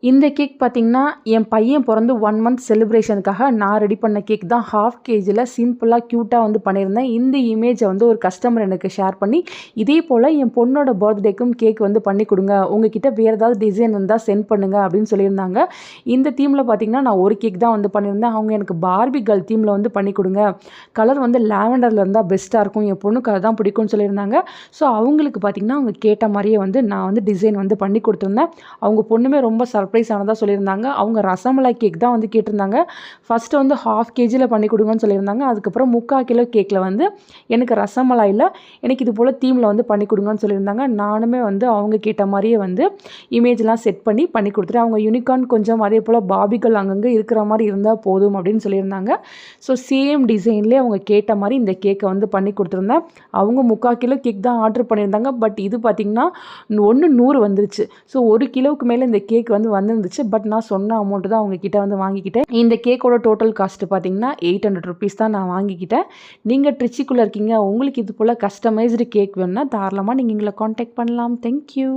இந்த கேக் பார்த்தீங்கன்னா, என் பையன் பொறந்து 1 மந்த் செலிப்ரேஷனுக்காக நான் ரெடி பண்ண கேக் தான். 1/2 கேஜில சிம்பிளா, க்யூட்டா வந்து பண்ணியிருந்தேன். இந்த இமேஜ வந்து ஒரு கஸ்டமர் எனக்கு ஷேர் பண்ணி, இதே போல என் பொண்ணோட பர்த்டேக்கும் கேக் வந்து பண்ணி குடுங்க. உங்ககிட்ட வேறு ஏதாவது டிசைன் இருந்தா சென்ட் பண்ணுங்க அப்படின்னு சொல்லியிருந்தாங்க. இந்த தீம்ல பார்த்தீங்கன்னா, நான் ஒரு கேக் தான் வந்து பண்ணியிருந்தேன். அவங்க எனக்கு பார்பி கேர்ள் தீம்ல வந்து பண்ணி குடுங்க. கலர் வந்து லாவெண்டர்ல இருந்தா பெஸ்ட்டா இருக்கும். என் பொண்ணுக்கு அதுதான் பிடிக்கும்னு சொல்லியிருந்தாங்க. ஸோ அவங்களுக்கு பார்த்தீங்கன்னா, அவங்க கேட்ட மாரியே வந்து நான் வந்து டிசைன் வந்து பண்ணி குடுத்துருந்தேன். அவங்க பொண்ணுமே ரொம்ப சர்ப்ரைஸ் ஆனதா சொல்லியிருந்தாங்க. அவங்க ரசமலாய் கேக் தான் வந்து கேட்டிருந்தாங்க. ஃபர்ஸ்ட்டு வந்து 1/2 கேஜில பண்ணி குடுங்கன்னு சொல்லியிருந்தாங்க. அதுக்கப்புறம் 3/4 கிலோ கேக்ல வந்து எனக்கு ரசமலாயில எனக்கு இது போல தீம்ல வந்து பண்ணி குடுங்கன்னு சொல்லியிருந்தாங்க. நானுமே வந்து அவங்க கேட்ட மாரியே வந்து இமேஜ்லாம் செட் பண்ணி குடுத்துட்டேன். அவங்க யூனிகார்ன் கொஞ்சம் அதே போல பார்பிகள் அங்கங்க இருக்கிற மாரி இருந்தா போதும் அப்படின்னு சொல்லியிருந்தாங்க. ஸோ சேம் டிசைன்லேயே அவங்க கேட்ட மாரி இந்த கேக்க வந்து பண்ணி குடுத்துருந்தேன். அவங்க 3/4 கிலோ கேக் தான் ஆர்டர் பண்ணியிருந்தாங்க. பட் இது பார்த்தீங்கன்னா 100 வந்துருச்சு. ஸோ 1 கிலோவுக்கு மேல இந்த கேக் வந்து வந்திருந்துச்சு. பட் நான் சொன்ன அமௌண்ட் தான் அவங்க கிட்ட வந்து வாங்கிக்கிட்டேன். இந்த கேக்கோட டோட்டல் காஸ்ட் பார்த்தீங்கன்னா ₹800 தான் நான் வாங்கிக்கிட்டேன். நீங்க ட்ரிச்சிக்குள்ள இருக்கீங்க, உங்களுக்கு இது போல கஸ்டமைஸ்டு கேக் வேணும்னா தாராளமா நீங்க எங்கள கான்டாக்ட் பண்ணலாம். Thank you.